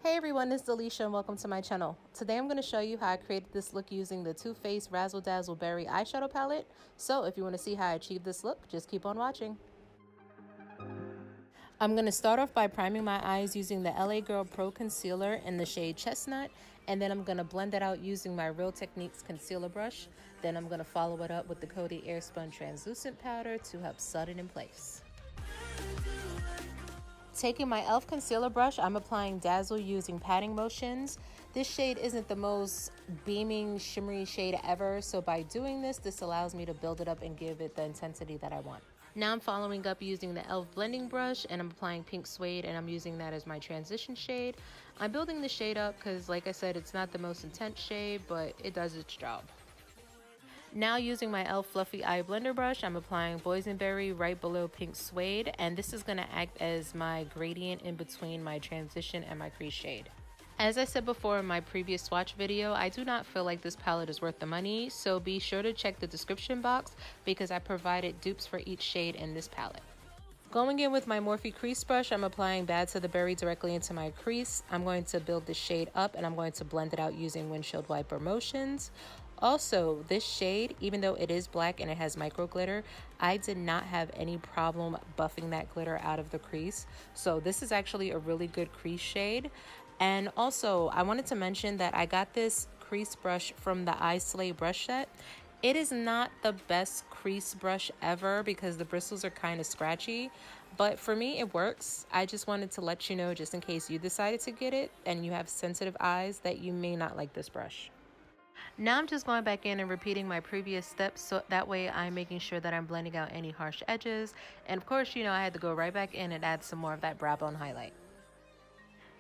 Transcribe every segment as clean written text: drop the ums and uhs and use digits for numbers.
Hey everyone, it's Alicia and welcome to my channel. Today I'm going to show you how I created this look using the Too Faced Razzle Dazzle Berry eyeshadow palette. So if you want to see how I achieved this look, just keep on watching. I'm going to start off by priming my eyes using the LA Girl Pro Concealer in the shade Chestnut, and then I'm going to blend that out using my Real Techniques concealer brush. Then I'm going to follow it up with the Coty Airspun translucent powder to help set it in place. Taking my e.l.f. concealer brush, I'm applying Dazzle using patting motions. This shade isn't the most beaming, shimmery shade ever, so by doing this allows me to build it up and give it the intensity that I want. Now I'm following up using the e.l.f. blending brush, and I'm applying Pink Suede, and I'm using that as my transition shade. I'm building the shade up because, like I said, it's not the most intense shade, but it does its job. Now using my e.l.f. Fluffy Eye Blender Brush, I'm applying Boysenberry right below Pink Suede, and this is going to act as my gradient in between my transition and my crease shade. As I said before in my previous swatch video, I do not feel like this palette is worth the money, so be sure to check the description box because I provided dupes for each shade in this palette. Going in with my Morphe crease brush, I'm applying Bad to the Berry directly into my crease. I'm going to build the shade up and I'm going to blend it out using windshield wiper motions. Also, this shade, even though it is black and it has micro glitter, I did not have any problem buffing that glitter out of the crease. So this is actually a really good crease shade. And also, I wanted to mention that I got this crease brush from the I Slay brush set. It is not the best crease brush ever because the bristles are kind of scratchy, but for me it works. I just wanted to let you know, just in case you decided to get it and you have sensitive eyes, that you may not like this brush. Now I'm just going back in and repeating my previous steps, so that way I'm making sure that I'm blending out any harsh edges. And of course, you know, I had to go right back in and add some more of that brow bone highlight.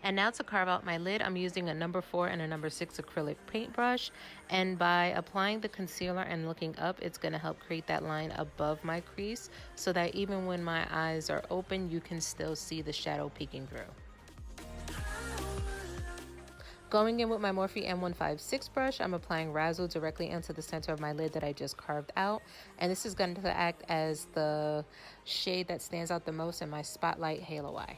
And now to carve out my lid, I'm using a number 4 and a number 6 acrylic paintbrush. And by applying the concealer and looking up, it's going to help create that line above my crease so that even when my eyes are open, you can still see the shadow peeking through. Going in with my Morphe M156 brush, I'm applying Razzle directly into the center of my lid that I just carved out. And this is going to act as the shade that stands out the most in my Spotlight Halo Eye.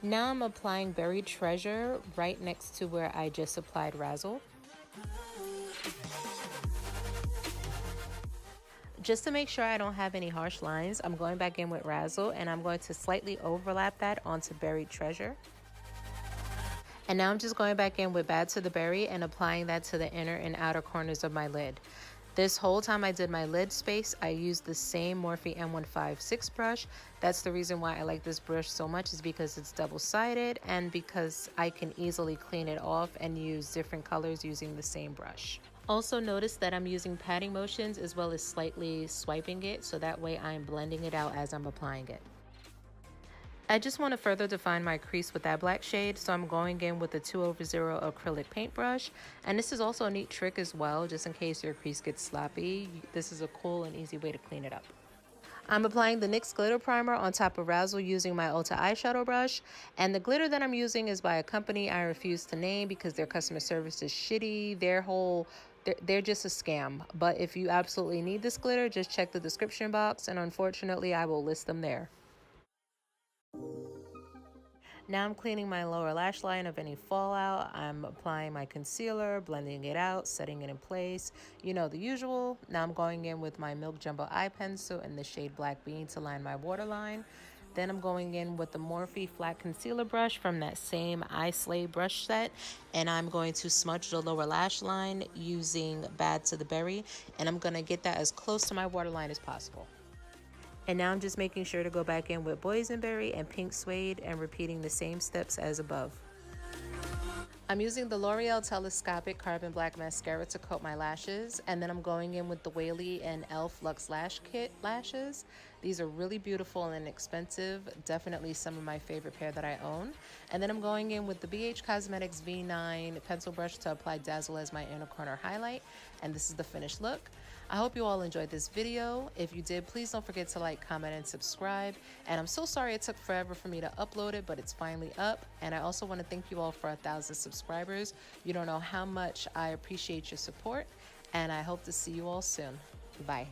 Now I'm applying Buried Treasure right next to where I just applied Razzle. Just to make sure I don't have any harsh lines, I'm going back in with Razzle and I'm going to slightly overlap that onto Buried Treasure. And now I'm just going back in with Bad to the Berry and applying that to the inner and outer corners of my lid. This whole time I did my lid space, I used the same Morphe M156 brush. That's the reason why I like this brush so much, is because it's double-sided and because I can easily clean it off and use different colors using the same brush. Also notice that I'm using patting motions as well as slightly swiping it, so that way I'm blending it out as I'm applying it. I just want to further define my crease with that black shade, so I'm going in with the 2over0 acrylic paintbrush. And this is also a neat trick as well, just in case your crease gets sloppy. This is a cool and easy way to clean it up. I'm applying the NYX Glitter Primer on top of Razzle using my Ulta eyeshadow brush. And the glitter that I'm using is by a company I refuse to name because their customer service is shitty. They're just a scam. But if you absolutely need this glitter, just check the description box, and unfortunately I will list them there. Now I'm cleaning my lower lash line of any fallout. I'm applying my concealer, blending it out, setting it in place. You know, the usual. Now I'm going in with my Milk Jumbo Eye Pencil in the shade Black Bean to line my waterline. Then I'm going in with the Morphe Flat Concealer Brush from that same I Slay brush set. And I'm going to smudge the lower lash line using Bad to the Berry. And I'm going to get that as close to my waterline as possible. And now I'm just making sure to go back in with Boysenberry and Pink Suede and repeating the same steps as above. I'm using the L'Oreal Telescopic Carbon Black Mascara to coat my lashes, and then I'm going in with the Weylie and e.l.f. Luxe Lash Kit lashes. These are really beautiful and inexpensive, definitely some of my favorite pair that I own. And then I'm going in with the BH Cosmetics V9 pencil brush to apply Dazzle as my inner corner highlight, and this is the finished look. I hope you all enjoyed this video. If you did, please don't forget to like, comment, and subscribe. And I'm so sorry it took forever for me to upload it, but it's finally up. And I also want to thank you all for 1,000 subscribers. You don't know how much I appreciate your support, and I hope to see you all soon. Bye.